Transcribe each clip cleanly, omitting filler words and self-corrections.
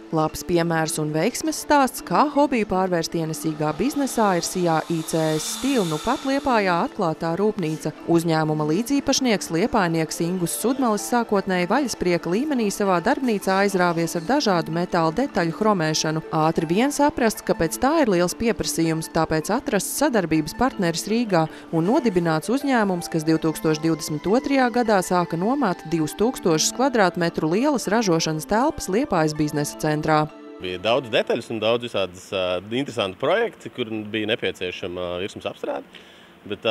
Labs piemērs un veiksmes stāsts, kā hobiju pārvērst ienesīgā biznesā, ir Sijā ICS Steel nu pat Liepājā atklātā rūpnīca. Uzņēmuma līdzīpašnieks liepājnieks Ingus Sudmalis sākotnēji vaļasprieka līmenī savā darbnīcā aizrāvies ar dažādu metāla detaļu hromēšanu. Ātri vien saprasts, ka pēc tā ir liels pieprasījums, tāpēc atrasts sadarbības partneris Rīgā un nodibināts uzņēmums, kas 2022. gadā sāka nomāt 2000 kvadrātmetru lielas ražošanas telpas Liepājas biznesa centrā. Bija daudz detaļas un daudz visādas interesanti projekti, kur bija nepieciešama virsmas apstrāde. Bet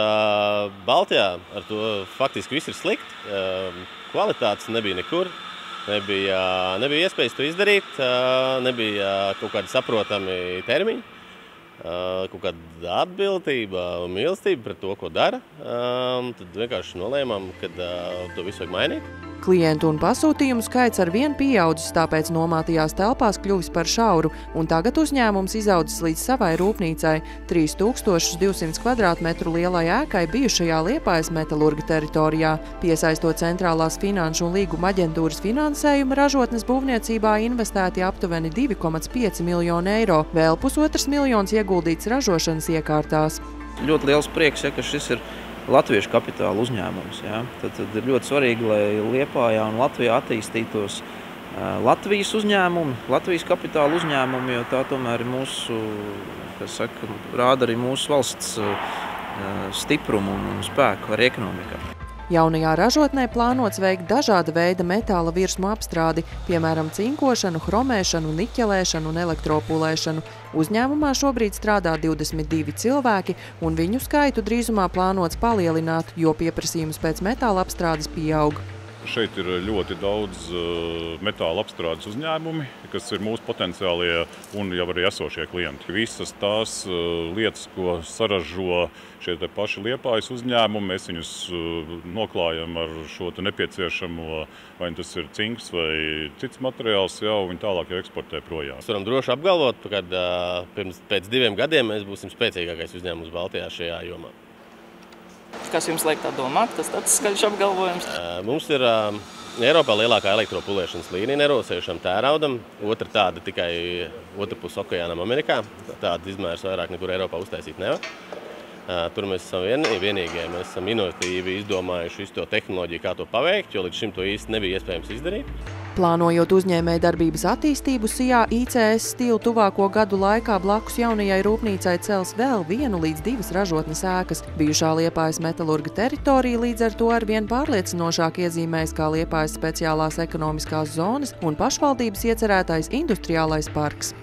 Baltijā ar to faktiski viss ir slikti. Kvalitātes nebija nekur, nebija iespējas to izdarīt, nebija kaut kādi saprotami termiņi, kaut kāda atbildība un mīlestība pret to, ko dara. Tad vienkārši nolēmām, ka to visu vajag mainīt. Klientu un pasūtījumu skaits ar vien pieaudzis, tāpēc nomātajās telpās kļuvis par šauru, un tagad uzņēmums izaudzis līdz savai rūpnīcai 3200 kvadrātmetru lielai ēkai bijušajā Liepājas metalurga teritorijā. Piesaistot centrālās finanšu un līguma aģentūras finansējumu, ražotnes būvniecībā investēti aptuveni 2,5 miljoni eiro, vēl $1,5 miljons ieguldīts ražošanas iekārtās. Ļoti liels prieks, ka šis ir latviešu kapitāla uzņēmums. Ja? Tad ir ļoti svarīgi, lai Liepājā un Latvijā attīstītos Latvijas uzņēmumi, Latvijas kapitāla uzņēmumi, jo tā tomēr ir mūsu, rāda arī mūsu valsts stiprumu un spēku arī ekonomikā. Jaunajā ražotnē plānots veikt dažāda veida metāla virsmu apstrādi, piemēram, cinkošanu, hromēšanu, niķelēšanu un elektropulēšanu. Uzņēmumā šobrīd strādā 22 cilvēki, un viņu skaitu drīzumā plānots palielināt, jo pieprasījums pēc metāla apstrādes pieaug. Šeit ir ļoti daudz metāla apstrādes uzņēmumi, kas ir mūsu potenciālie un jau arī esošie klienti. Visas tās lietas, ko saražo šie paši Liepājas uzņēmumi, mēs viņus noklājam ar šo nepieciešamo, vai tas ir cinks vai cits materiāls, un viņi tālāk jau eksportē projām. Mēs varam droši apgalvot, ka pēc 2 gadiem mēs būsim spēcīgākais uzņēmums Baltijā šajā jomā. Kas jums liek tā domāt? Tas tāds skaļš apgalvojums. Mums ir Eiropā lielākā elektropulēšanas līnija nerosējušam tēraudam. Otra tāda tikai otrpus okeānam Amerikā. Tāda izmērs vairāk nekur Eiropā uztaisīt nevar. Tur mēs esam vienīgie. Mēs esam inovatīvi izdomājuši visu to tehnoloģiju, kā to paveikt, jo līdz šim to īsti nebija iespējams izdarīt. Plānojot uzņēmējdarbības attīstību, Sijā ICS Steel tuvāko gadu laikā blakus jaunajai rūpnīcai cels vēl 1 līdz 2 ražotnes ēkas. Bijušā Liepājas metalurga teritorija līdz ar to arvien pārliecinošāk iezīmējas kā Liepājas speciālās ekonomiskās zonas un pašvaldības iecerētais industriālais parks.